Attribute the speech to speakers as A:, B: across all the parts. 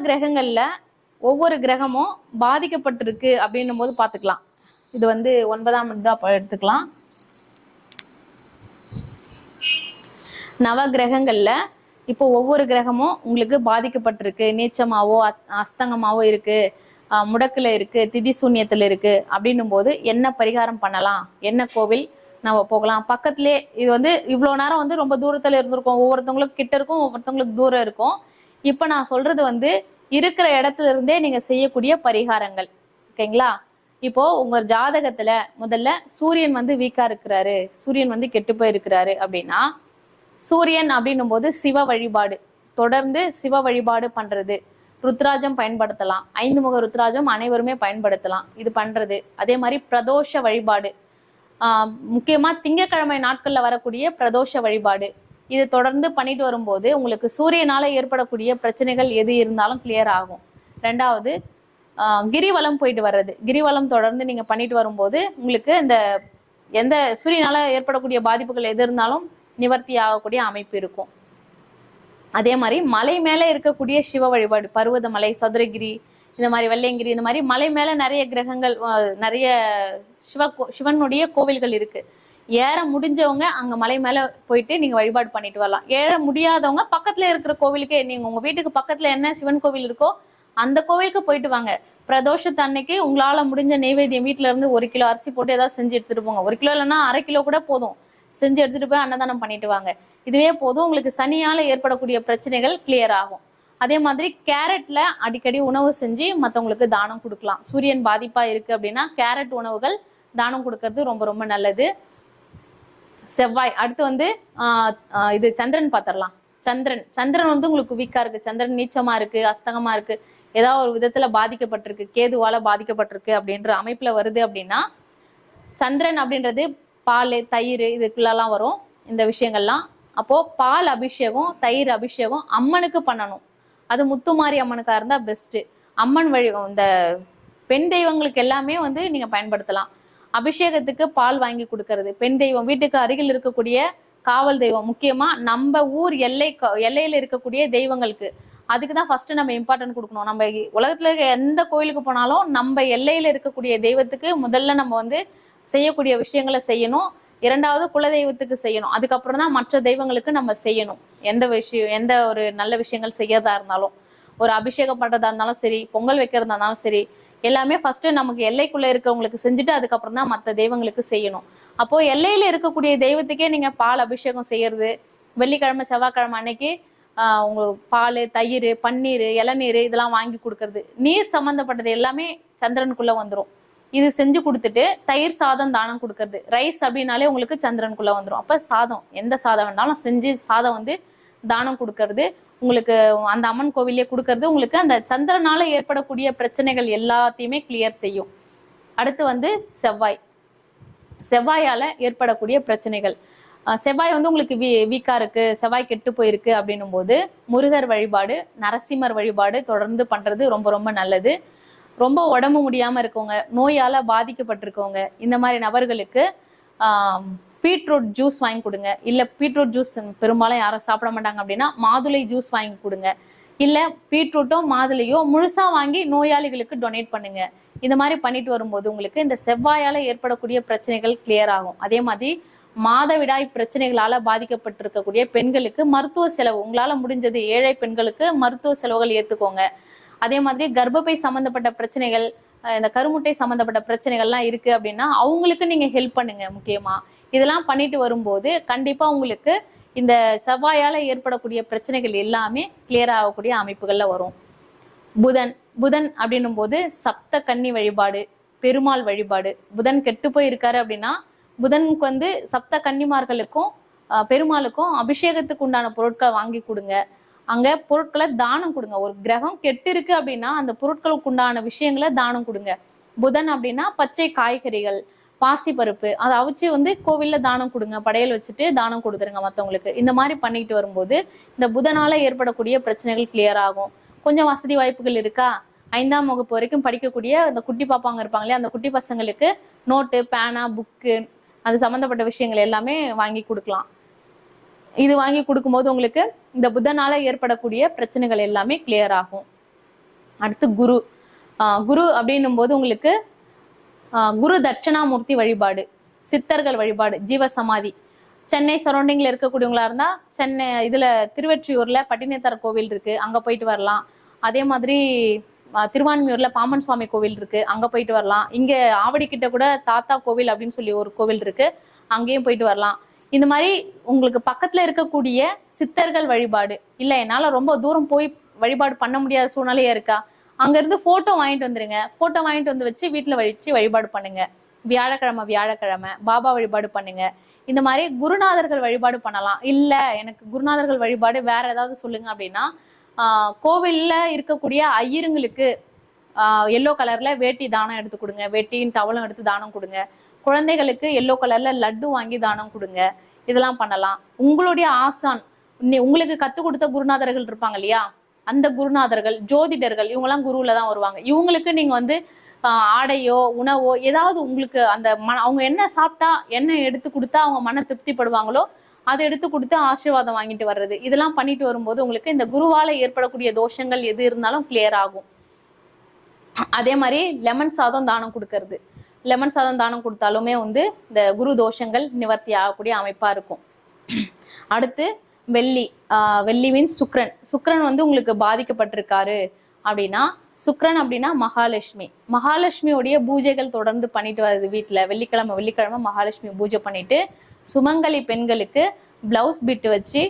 A: கிரகங்கள்ல ஒவ்வொரு கிரகமும் பாதிக்கப்பட்டிருக்கு அப்படின்னும் போது பார்த்துக்கலாம். இது வந்து 9ஆம் இதா எடுத்துக்கலாம். நவ கிரகங்கள்ல இப்போ ஒவ்வொரு கிரகமும் உங்களுக்கு பாதிக்கப்பட்டிருக்கு, நீச்சமாவோ அஸ்தங்கமாவோ இருக்கு, முடக்குல இருக்கு, திதி சூன்யத்துல இருக்கு அப்படின்னும் போது என்ன பரிகாரம் பண்ணலாம், என்ன கோவில் நம்ம போகலாம். பக்கத்திலே இது வந்து இவ்வளவு நேரம் வந்து ரொம்ப தூரத்துல இருந்திருக்கும், ஒவ்வொருத்தவங்களுக்கு கிட்ட இருக்கும், ஒவ்வொருத்தவங்களுக்கு தூரம் இருக்கும். இப்ப நான் சொல்றது வந்து இருக்கிற இடத்துல இருந்தே நீங்க செய்யக்கூடிய பரிகாரங்கள். ஓகேங்களா? இப்போ உங்க ஜாதகத்துல முதல்ல சூரியன் வந்து வீக்கா இருக்கிறாரு, சூரியன் வந்து கெட்டு போயிருக்கிறாரு அப்படின்னா, சூரியன் அப்படின்னும் போது சிவ வழிபாடு, தொடர்ந்து சிவ வழிபாடு பண்றது, ருத்ராஜம் பயன்படுத்தலாம். 5 முக ருத்ராஜம் அனைவருமே பயன்படுத்தலாம். இது பண்றது. அதே மாதிரி பிரதோஷ வழிபாடு, முக்கியமா திங்கட்கிழமை நாட்கள்ல வரக்கூடிய பிரதோஷ வழிபாடு, இது தொடர்ந்து பண்ணிட்டு வரும்போது உங்களுக்கு சூரியனால ஏற்படக்கூடிய பிரச்சனைகள் எது இருந்தாலும் கிளியர் ஆகும். 2வது கிரிவலம் போயிட்டு வர்றது. கிரிவலம் தொடர்ந்து நீங்க பண்ணிட்டு வரும்போது உங்களுக்கு இந்த எந்த சூரியனால ஏற்படக்கூடிய பாதிப்புகள் எது இருந்தாலும் நிவர்த்தி ஆகக்கூடிய அமைப்பு இருக்கும். அதே மாதிரி மலை மேல இருக்கக்கூடிய சிவ வழிபாடு, பர்வதமலை, சதுரகிரி, இந்த மாதிரி வெள்ளையங்கிரி, இந்த மாதிரி மலை மேல நிறைய கிரகங்கள், நிறைய சிவனுடைய கோவில்கள் இருக்கு. ஏற முடிஞ்சவங்க அங்க மலை மேல போயிட்டு நீங்க வழிபாடு பண்ணிட்டு வரலாம். ஏற முடியாதவங்க பக்கத்துல இருக்கிற கோவிலுக்கு, நீங்க உங்க வீட்டுக்கு பக்கத்துல என்ன சிவன் கோவில் இருக்கோ அந்த கோவிலுக்கு போயிட்டு வாங்க. பிரதோஷத்து அன்னைக்கு உங்களால முடிஞ்ச நெய்வேத்தியம் வீட்டுல இருந்து 1 கிலோ அரிசி போட்டு ஏதாவது செஞ்சு எடுத்துட்டு போங்க. 1 கிலோ இல்லைன்னா அரை கிலோ கூட போதும், செஞ்சு எடுத்துட்டு போய் அன்னதானம் பண்ணிட்டு வாங்க. இதுவே போதும், உங்களுக்கு சனியால ஏற்படக்கூடிய பிரச்சனைகள் கிளியர் ஆகும். அதே மாதிரி கேரட்ல அடிக்கடி உணவு செஞ்சு மற்றவங்களுக்கு தானம் கொடுக்கலாம். சூரியன் பாதிப்பா இருக்கு அப்படின்னா கேரட் உணவுகள் தானம் கொடுக்கறது ரொம்ப ரொம்ப நல்லது. செவ்வாய், அடுத்து வந்து இது சந்திரன் பார்த்துடலாம். சந்திரன் வந்து உங்களுக்கு வீக்கா இருக்கு, சந்திரன் நீச்சமா இருக்கு, அஸ்தங்கமா இருக்கு, ஏதாவது ஒரு விதத்துல பாதிக்கப்பட்டிருக்கு, கேதுவால பாதிக்கப்பட்டிருக்கு அப்படின்ற அமைப்புல வருது அப்படின்னா, சந்திரன் அப்படின்றது பால், தயிர், இதுக்குள்ளெல்லாம் வரும் இந்த விஷயங்கள்லாம். அப்போ பால் அபிஷேகம், தயிர் அபிஷேகம் அம்மனுக்கு பண்ணணும். அது முத்துமாரி அம்மனுக்கா இருந்தா பெஸ்ட். அம்மன் வழி இந்த பெண் தெய்வங்களுக்கு எல்லாமே வந்து நீங்க பயன்படுத்தலாம். அபிஷேகத்துக்கு பால் வாங்கி கொடுக்கறது, பெண் தெய்வம், வீட்டுக்கு அருகில் இருக்கக்கூடிய காவல் தெய்வம், முக்கியமா நம்ம ஊர் எல்லையில இருக்கக்கூடிய தெய்வங்களுக்கு, அதுக்குதான் ஃபர்ஸ்ட் நம்ம இம்பார்ட்டன்ட் கொடுக்கணும். நம்ம உலகத்துல இருக்க எந்த கோயிலுக்கு போனாலும் நம்ம எல்லையில இருக்கக்கூடிய தெய்வத்துக்கு முதல்ல நம்ம வந்து செய்யக்கூடிய விஷயங்களை செய்யணும். 2வது குலதெய்வத்துக்கு செய்யணும். அதுக்கப்புறம் தான் மற்ற தெய்வங்களுக்கு நம்ம செய்யணும். எந்த ஒரு நல்ல விஷயங்கள் செய்யறதா இருந்தாலும், ஒரு அபிஷேகம் பண்றதா இருந்தாலும் சரி, பொங்கல் வைக்கிறதா இருந்தாலும் சரி, எல்லாமே ஃபர்ஸ்ட் நமக்கு எல்லைக்குள்ள இருக்கவங்களுக்கு செஞ்சுட்டு அதுக்கப்புறம் தான் மற்ற தெய்வங்களுக்கு செய்யணும். அப்போ எல்லையில இருக்கக்கூடிய தெய்வத்துக்கே நீங்க பால் அபிஷேகம் செய்யறது, வெள்ளிக்கிழமை செவ்வாய்க்கிழமை அன்னைக்கு உங்களுக்கு பால், தயிர், பன்னீர், இளநீர் இதெல்லாம் வாங்கி கொடுக்கறது. நீர் சம்பந்தப்பட்டது எல்லாமே சந்திரனுக்குள்ள வந்துடும். இது செஞ்சு கொடுத்துட்டு தயிர் சாதம் தானம் கொடுக்கறது. ரைஸ் அப்படின்னாலே உங்களுக்கு சந்திரனுக்குள்ள வந்துடும். அப்ப சாதம், எந்த சாதம் வேணாலும் செஞ்சு சாதம் வந்து தானம் கொடுக்கறது, உங்களுக்கு அந்த அம்மன் கோவிலே கொடுக்கறது, உங்களுக்கு அந்த சந்திரனால ஏற்படக்கூடிய பிரச்சனைகள் எல்லாத்தையுமே கிளியர் செய்யும். அடுத்து வந்து செவ்வாயால ஏற்படக்கூடிய பிரச்சனைகள். செவ்வாய் வந்து உங்களுக்கு வீக்கா இருக்கு, செவ்வாய் கெட்டு போயிருக்கு அப்படின்னும் போது முருகர் வழிபாடு, நரசிம்மர் வழிபாடு தொடர்ந்து பண்றது ரொம்ப ரொம்ப நல்லது. ரொம்ப உடம்பு முடியாம இருக்கவங்க, நோயால பாதிக்கப்பட்டிருக்கவங்க, இந்த மாதிரி நபர்களுக்கு பீட்ரூட் ஜூஸ் வாங்கி கொடுங்க. இல்ல பீட்ரூட் ஜூஸ் பெரும்பாலும் யாரும் சாப்பிட மாட்டாங்க அப்படின்னா மாதுளை ஜூஸ் வாங்கி கொடுங்க. இல்ல பீட்ரூட்டோ மாதுளையோ முழுசா வாங்கி நோயாளிகளுக்கு டொனேட் பண்ணுங்க. இந்த மாதிரி பண்ணிட்டு வரும்போது உங்களுக்கு இந்த செவ்வாயால ஏற்படக்கூடிய பிரச்சனைகள் கிளியர் ஆகும். அதே மாதிரி மாதவிடாய் பிரச்சனைகளால பாதிக்கப்பட்டிருக்கக்கூடிய பெண்களுக்கு மருத்துவ செலவு, உங்களால முடிஞ்சது ஏழை பெண்களுக்கு மருத்துவ செலவுகள் ஏத்துக்கோங்க. அதே மாதிரி கர்ப்பப்பை சம்பந்தப்பட்ட பிரச்சனைகள், இந்த கருமுட்டை சம்பந்தப்பட்ட பிரச்சனைகள்லாம் இருக்கு அப்படின்னா அவங்களுக்கு நீங்க ஹெல்ப் பண்ணுங்க. முக்கியமா இதெல்லாம் பண்ணிட்டு வரும்போது கண்டிப்பா உங்களுக்கு இந்த செவ்வாயால ஏற்படக்கூடிய பிரச்சனைகள் எல்லாமே கிளியர் ஆகக்கூடிய அமைப்புகள்ல வரும். புதன் அப்படின்னும் போது சப்த கன்னி வழிபாடு, பெருமாள் வழிபாடு. புதன் கெட்டு போய் இருக்காரு அப்படின்னா புதனுக்கு வந்து சப்த கன்னிமார்களுக்கும் பெருமாளுக்கும் அபிஷேகத்துக்கு உண்டான பொருட்களை வாங்கி கொடுங்க. அங்க பொருட்களை தானம் கொடுங்க. ஒரு கிரகம் கெட்டு இருக்கு அப்படின்னா அந்த பொருட்களுக்கு உண்டான விஷயங்களை தானம் கொடுங்க. புதன் அப்படின்னா பச்சை காய்கறிகள், பாசிப்பருப்பு, அதை அவிச்சு வந்து கோவில்ல தானம் கொடுங்க. படையல் வச்சுட்டு தானம் கொடுத்துருங்க மற்றவங்களுக்கு. இந்த மாதிரி பண்ணிட்டு வரும்போது இந்த புதனால ஏற்படக்கூடிய பிரச்சனைகள் கிளியர் ஆகும். கொஞ்சம் வசதி வாய்ப்புகள் இருக்கா, 5ஆம் வகுப்பு வரைக்கும் படிக்கக்கூடிய அந்த குட்டி பாப்பாங்க இருப்பாங்களே, அந்த குட்டி பசங்களுக்கு நோட்டு, பேனா, புக்கு, அது சம்பந்தப்பட்ட விஷயங்கள் எல்லாமே வாங்கி கொடுக்கலாம். இது வாங்கி கொடுக்கும்போது உங்களுக்கு இந்த புதனால ஏற்படக்கூடிய பிரச்சனைகள் எல்லாமே கிளியர் ஆகும். அடுத்து குரு. குரு அப்படின்னும் போது உங்களுக்கு குரு தட்சணாமூர்த்தி வழிபாடு, சித்தர்கள் வழிபாடு, ஜீவசமாதி. சென்னை சரௌண்டிங்ல இருக்கக்கூடியவங்களா இருந்தா சென்னை இதுல திருவெற்றியூர்ல பட்டினத்தார் கோவில் இருக்கு, அங்க போயிட்டு வரலாம். அதே மாதிரி திருவான்மியூர்ல பாம்பன் சுவாமி கோவில் இருக்கு, அங்க போயிட்டு வரலாம். இங்க ஆவடி கிட்ட கூட தாத்தா கோவில் அப்படின்னு சொல்லி ஒரு கோவில் இருக்கு, அங்கேயும் போயிட்டு வரலாம். இந்த மாதிரி உங்களுக்கு பக்கத்துல இருக்கக்கூடிய சித்தர்கள் வழிபாடு இல்ல, என்னால ரொம்ப தூரம் போய் வழிபாடு பண்ண முடியாத சூழ்நிலையா இருக்கா, அங்க இருந்து போட்டோ வாங்கிட்டு வந்துருங்க. போட்டோ வாங்கிட்டு வந்து வச்சு வீட்டுல வச்சு வழிபாடு பண்ணுங்க. வியாழக்கிழமை பாபா வழிபாடு பண்ணுங்க. இந்த மாதிரி குருநாதர்கள் வழிபாடு பண்ணலாம். இல்ல எனக்கு குருநாதர்கள் வழிபாடு வேற ஏதாவது சொல்லுங்க அப்படின்னா, கோவில்ல இருக்கக்கூடிய ஐயருங்களுக்கு எல்லோ கலர்ல வேட்டி தானம் எடுத்து கொடுங்க, வேட்டியின் டவலும் எடுத்து தானம் கொடுங்க. குழந்தைகளுக்கு எல்லோ கலர்ல லட்டு வாங்கி தானம் கொடுங்க. இதெல்லாம் பண்ணலாம். உங்களுடைய ஆசான், உங்களுக்கு கத்து கொடுத்த குருநாதர்கள் இருப்பாங்க இல்லையா, அந்த குருநாதர்கள், ஜோதிடர்கள், இவங்கெல்லாம் குருவுல தான் வருவாங்க. இவங்களுக்கு நீங்க வந்து ஆடையோ உணவோ ஏதாவது உங்களுக்கு அந்த அவங்க என்ன சாப்பிட்டா என்ன எடுத்து கொடுத்தா அவங்க மன திருப்திப்படுவாங்களோ அதை எடுத்து கொடுத்து ஆசீர்வாதம் வாங்கிட்டு வர்றது, இதெல்லாம் பண்ணிட்டு வரும்போது உங்களுக்கு இந்த குருவால ஏற்படக்கூடிய தோஷங்கள் எது இருந்தாலும் கிளியர் ஆகும். அதே மாதிரி லெமன் சாதம் தானம் கொடுக்கறது, லெமன் சாதம் தானம் கொடுத்தாலுமே வந்து இந்த குரு தோஷங்கள் நிவர்த்தி ஆகக்கூடிய அமைப்பா இருக்கும். அடுத்து வெள்ளி மீன்ஸ் சுக்ரன். சுக்ரன் வந்து உங்களுக்கு பாதிக்கப்பட்டிருக்காரு அப்படின்னா, சுக்ரன் அப்படின்னா மகாலட்சுமி. மகாலட்சுமியோடைய பூஜைகள் தொடர்ந்து பண்ணிட்டு வருது வீட்டுல. வெள்ளிக்கிழமை மகாலட்சுமி பூஜை பண்ணிட்டு சுமங்கலி பெண்களுக்கு பிளவுஸ் பிட்டு வச்சு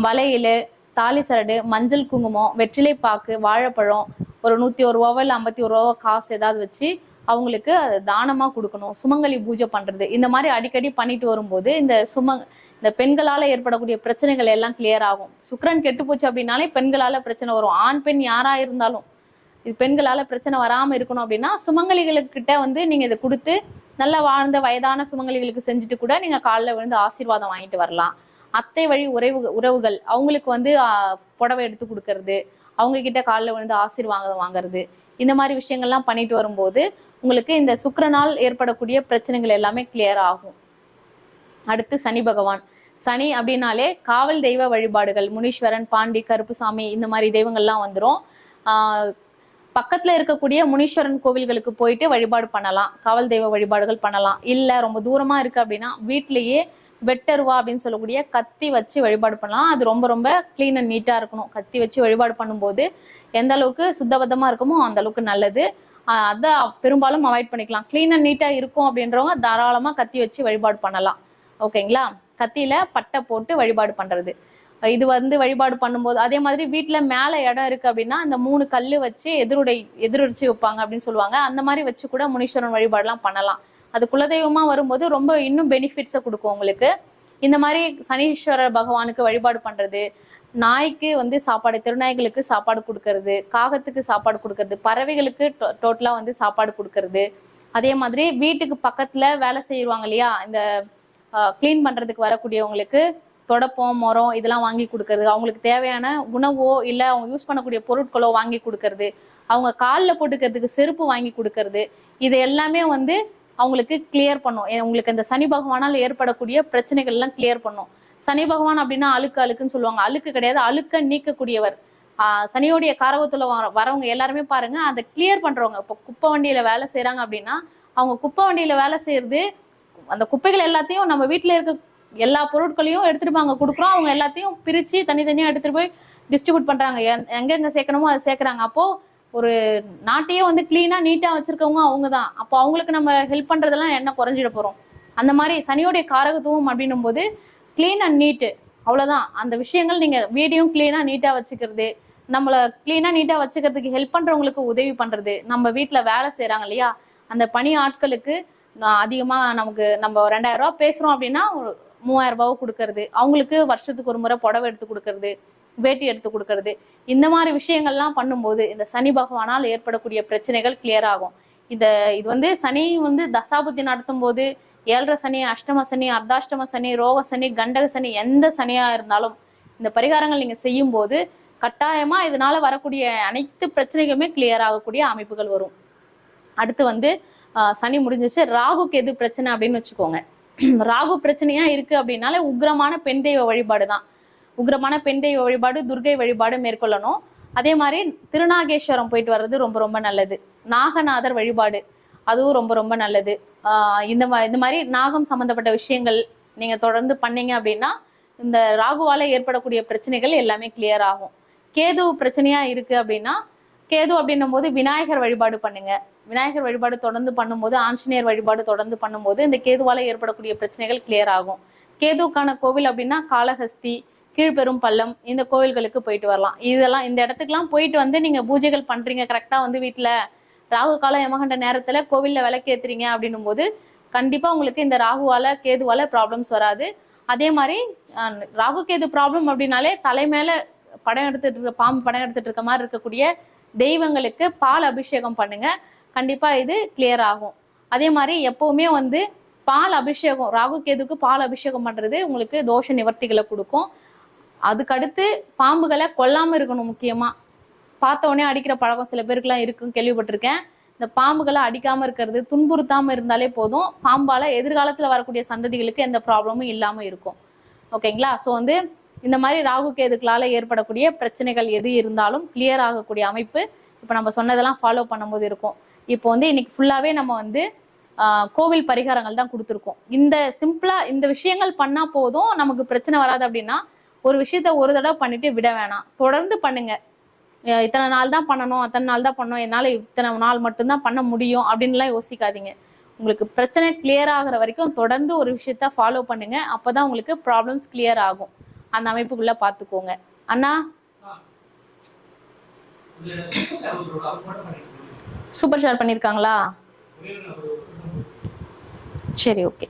A: வளையல், தாலி சரடு, மஞ்சள் குங்குமம், வெற்றிலை பாக்கு, வாழைப்பழம், ஒரு 101 ரூபாவோ இல்லை 51 ரூபாவோ காசு ஏதாவது வச்சு அவங்களுக்கு அதை தானமா கொடுக்கணும். சுமங்கலி பூஜை பண்றது இந்த மாதிரி அடிக்கடி பண்ணிட்டு வரும்போது இந்த பெண்களால ஏற்படக்கூடிய பிரச்சனைகள் எல்லாம் கிளியர் ஆகும். சுக்ரன் கெட்டு போச்சு அப்படின்னாலே பெண்களால பிரச்சனை வரும். ஆண் பெண் யாரா இருந்தாலும் இது பெண்களால பிரச்சனை வராம இருக்கணும் அப்படின்னா சுமங்கலிகளுக்கிட்ட வந்து நீங்க இதை கொடுத்து நல்லா வாழ்ந்த வயதான சுமங்கலிகளுக்கு செஞ்சுட்டு கூட நீங்க காலில் விழுந்து ஆசீர்வாதம் வாங்கிட்டு வரலாம். அத்தை வழி உறவுகள் அவங்களுக்கு வந்து புடவை எடுத்து கொடுக்கறது, அவங்க கிட்ட காலில் விழுந்து ஆசீர்வாதம் வாங்குறது, இந்த மாதிரி விஷயங்கள்லாம் பண்ணிட்டு வரும்போது உங்களுக்கு இந்த சுக்கிரனால் ஏற்படக்கூடிய பிரச்சனைகள் எல்லாமே கிளியர் ஆகும். அடுத்து சனி பகவான். சனி அப்படின்னாலே காவல் தெய்வ வழிபாடுகள், முனீஸ்வரன், பாண்டி, கருப்புசாமி, இந்த மாதிரி தெய்வங்கள்லாம் வந்துடும். பக்கத்துல இருக்கக்கூடிய முனீஸ்வரன் கோவில்களுக்கு போயிட்டு வழிபாடு பண்ணலாம், காவல் தெய்வ வழிபாடுகள் பண்ணலாம். இல்ல ரொம்ப தூரமா இருக்கு அப்படின்னா வீட்லயே வெட்டருவா அப்படின்னு சொல்லக்கூடிய கத்தி வச்சு வழிபாடு பண்ணலாம். அது ரொம்ப ரொம்ப கிளீன் அண்ட் நீட்டா இருக்கணும். கத்தி வச்சு வழிபாடு பண்ணும்போது எந்த அளவுக்கு சுத்தபத்தமா இருக்குமோ அந்த அளவுக்கு நல்லது. அதை பெரும்பாலும் அவாய்ட் பண்ணிக்கலாம். கிளீன் அண்ட் நீட்டா இருக்கும் அப்படின்றவங்க தாராளமா கத்தி வச்சு வழிபாடு பண்ணலாம். ஓகேங்களா? கத்தியில பட்டை போட்டு வழிபாடு பண்றது, இது வந்து வழிபாடு பண்ணும்போது அதே மாதிரி வீட்டுல மேல இடம் இருக்கு அப்படின்னா அந்த 3 கல்லு வச்சு எதிரொலிச்சு வைப்பாங்க அப்படின்னு சொல்லுவாங்க. அந்த மாதிரி வச்சு கூட முனீஸ்வரன் வழிபாடுலாம் பண்ணலாம். அது குலதெய்வமா வரும்போது ரொம்ப இன்னும் பெனிஃபிட்ஸை கொடுக்கும் உங்களுக்கு. இந்த மாதிரி சனீஸ்வரர் பகவானுக்கு வழிபாடு பண்றது, நாய்க்கு வந்து சாப்பாடு, திருநாய்களுக்கு சாப்பாடு கொடுக்கறது, காகத்துக்கு சாப்பாடு கொடுக்கறது, பறவைகளுக்கு டோட்டலா வந்து சாப்பாடு கொடுக்கறது. அதே மாதிரி வீட்டுக்கு பக்கத்துல வேலை செய்வாங்க இல்லையா, இந்த கிளீன் பண்றதுக்கு வரக்கூடியவங்களுக்கு தொடப்பம், மரம் இதெல்லாம் வாங்கி கொடுக்கறது, அவங்களுக்கு தேவையான உணவோ இல்லை அவங்க யூஸ் பண்ணக்கூடிய பொருட்களோ வாங்கி கொடுக்கறது, அவங்க காலில் போட்டுக்கிறதுக்கு செருப்பு வாங்கி கொடுக்கறது, இது எல்லாமே வந்து அவங்களுக்கு கிளியர் பண்ணும். உங்களுக்கு இந்த சனி பகவானால் ஏற்படக்கூடிய பிரச்சனைகள் எல்லாம் கிளியர் பண்ணும். சனி பகவான் அப்படின்னா அழுக்குன்னு சொல்லுவாங்க. அழுக்கு கிடையாது, அழுக்க நீக்கக்கூடியவர். சனியோடைய காரகத்துல வரவங்க எல்லாருமே பாருங்க, அதை கிளியர் பண்றவங்க. இப்போ குப்பை வண்டியில வேலை செய்யறாங்க அப்படின்னா அவங்க குப்பை வண்டியில வேலை செய்யறது, அந்த குப்பைகள் எல்லாத்தையும் நம்ம வீட்டுல இருக்க எல்லா பொருட்களையும் எடுத்துட்டு போய் அங்க கொடுக்குறோம். அவங்க எல்லாத்தையும் பிரிச்சு தனித்தனியா எடுத்துட்டு போய் டிஸ்ட்ரிபியூட் பண்றாங்க. எங்க சேர்க்கணுமோ அதை சேர்க்கறாங்க. அப்போ ஒரு நாட்டையே வந்து கிளீனா நீட்டா வச்சிருக்கவங்க அவங்கதான். அப்போ அவங்களுக்கு நம்ம ஹெல்ப் பண்றதெல்லாம் என்ன குறைஞ்சிட போறோம்? அந்த மாதிரி சனியோடைய காரகத்துவம் அப்படின்னும் போது கிளீன் அண்ட் நீட்டு, அவ்வளவுதான். அந்த விஷயங்கள் நீங்க வீடியும் கிளீனா நீட்டா வச்சுக்கிறது, நம்மள கிளீனா நீட்டா வச்சுக்கிறதுக்கு ஹெல்ப் பண்றவங்களுக்கு உதவி பண்றது, நம்ம வீட்டுல வேலை செய்யறாங்க இல்லையா அந்த பணி ஆட்களுக்கு அதிகமா நமக்கு நம்ம 2000 ரூபாய் பேசுறோம் அப்படின்னா 3000 ரூபாய் கொடுக்கறது, அவங்களுக்கு வருஷத்துக்கு ஒரு முறை புடவை எடுத்து கொடுக்கறது, வேட்டி எடுத்து கொடுக்கறது, இந்த மாதிரி விஷயங்கள்லாம் பண்ணும்போது இந்த சனி பகவானால் ஏற்படக்கூடிய பிரச்சனைகள் கிளியர் ஆகும். இது வந்து சனி வந்து தசாபுத்தி நடத்தும் போது 7.5 சனி, அஷ்டம சனி, அர்த்தாஷ்டம சனி, ரோக சனி, கண்டக சனி, எந்த சனியா இருந்தாலும் இந்த பரிகாரங்கள் நீங்க செய்யும் போது கட்டாயமா இதனால வரக்கூடிய அனைத்து பிரச்சனைகளுமே கிளியர் ஆகக்கூடிய அமைப்புகள் வரும். அடுத்து வந்து சனி முடிஞ்சிச்சு. ராகுக்கு எது பிரச்சனை அப்படின்னு வச்சுக்கோங்க. ராகு பிரச்சனையா இருக்கு அப்படின்னாலே உக்ரமான பெண் தெய்வ வழிபாடு தான். உக்ரமான பெண் தெய்வ வழிபாடு, துர்கை வழிபாடு மேற்கொள்ளணும். அதே மாதிரி திருநாகேஸ்வரம் போயிட்டு வர்றது ரொம்ப ரொம்ப நல்லது. நாகநாதர் வழிபாடு அதுவும் ரொம்ப ரொம்ப நல்லது. இந்த மாதிரி நாகம் சம்பந்தப்பட்ட விஷயங்கள் நீங்க தொடர்ந்து பண்ணீங்க அப்படின்னா இந்த ராகுவால ஏற்படக்கூடிய பிரச்சனைகள் எல்லாமே கிளியர் ஆகும். கேது பிரச்சனையா இருக்கு அப்படின்னா, கேது அப்படின்னும் போது விநாயகர் வழிபாடு பண்ணுங்க. விநாயகர் வழிபாடு தொடர்ந்து பண்ணும்போது, ஆஞ்சநேயர் வழிபாடு தொடர்ந்து பண்ணும்போது இந்த கேதுவால ஏற்படக்கூடிய பிரச்சனைகள் கிளியர் ஆகும். கேதுவுக்கான கோவில் அப்படின்னா காளஹஸ்தி, கீழ்பெரும் பள்ளம், இந்த கோவில்களுக்கு போயிட்டு வரலாம். இதெல்லாம் இந்த இடத்துக்குலாம் போயிட்டு வந்து நீங்க பூஜைகள் பண்றீங்க கரெக்டா, வந்து வீட்டுல ராகு கால யமகண்ட நேரத்துல கோவில்ல விளக்கேத்துறீங்க அப்படின்னும் போது கண்டிப்பா உங்களுக்கு இந்த ராகுவால கேதுவால ப்ராப்ளம்ஸ் வராது. அதே மாதிரி ராகு கேது ப்ராப்ளம் அப்படின்னாலே தலை மேல படம் எடுத்துட்டு இருக்க பாம்பு படம் எடுத்துட்டு இருக்க மாதிரி இருக்கக்கூடிய தெய்வங்களுக்கு பால் அபிஷேகம் பண்ணுங்க. கண்டிப்பா இது கிளியர் ஆகும். அதே மாதிரி எப்பவுமே வந்து பால் அபிஷேகம், ராகு கேதுக்கு பால் அபிஷேகம் பண்றது உங்களுக்கு தோஷ நிவர்த்திகளை கொடுக்கும். அதுக்கடுத்து பாம்புகளை கொல்லாம இருக்கணும். முக்கியமா பார்த்த உடனே அடிக்கிற பழக்கம் சில பேருக்குலாம் இருக்கும், கேள்விப்பட்டிருக்கேன். இந்த பாம்புகளை அடிக்காம இருக்கிறது, துன்புறுத்தாம இருந்தாலே போதும். பாம்பால எதிர்காலத்துல வரக்கூடிய சந்ததிகளுக்கு எந்த ப்ராப்ளமும் இல்லாம இருக்கும். ஓகேங்களா? ஸோ வந்து இந்த மாதிரி ராகு கேதுக்களால ஏற்படக்கூடிய பிரச்சனைகள் எது இருந்தாலும் கிளியர் ஆகக்கூடிய அமைப்பு இப்போ நம்ம சொன்னதெல்லாம் ஃபாலோ பண்ணும்போது இருக்கும். இப்போ வந்து இன்னைக்கு ஃபுல்லாவே நம்ம வந்து கோவில் பரிகாரங்கள் தான் கொடுத்துருக்கோம். இந்த சிம்பிளா இந்த விஷயங்கள் பண்ணா போதும், நமக்கு பிரச்சனை வராது. அப்படின்னா ஒரு விஷயத்த ஒரு தடவை பண்ணிட்டு விட வேணாம், தொடர்ந்து பண்ணுங்க. இத்தனை நாள் தான் பண்ணணும், அத்தனை நாள் தான் பண்ணணும், என்னால இத்தனை நாள் மட்டும்தான் பண்ண முடியும் அப்படின்லாம் யோசிக்காதீங்க. உங்களுக்கு பிரச்சனை கிளியர் ஆகுற வரைக்கும் தொடர்ந்து ஒரு விஷயத்த ஃபாலோ பண்ணுங்க. அப்பதான் உங்களுக்கு ப்ராப்ளம்ஸ் கிளியர் ஆகும். அந்த அமைப்புக்குள்ள பாத்துக்கோங்க. அண்ணா சூப்பர் ஷேர் பண்ணிருக்காங்களா? சரி, ஓகே.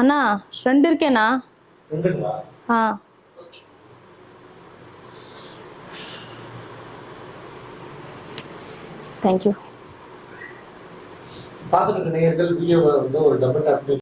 A: அண்ணா 2 இருக்கேண்ணா. தேங்க்யூ.
B: பார்த்துட்டு நேயர்கள் வீடியோவை வந்து ஒரு டபுள் டாப்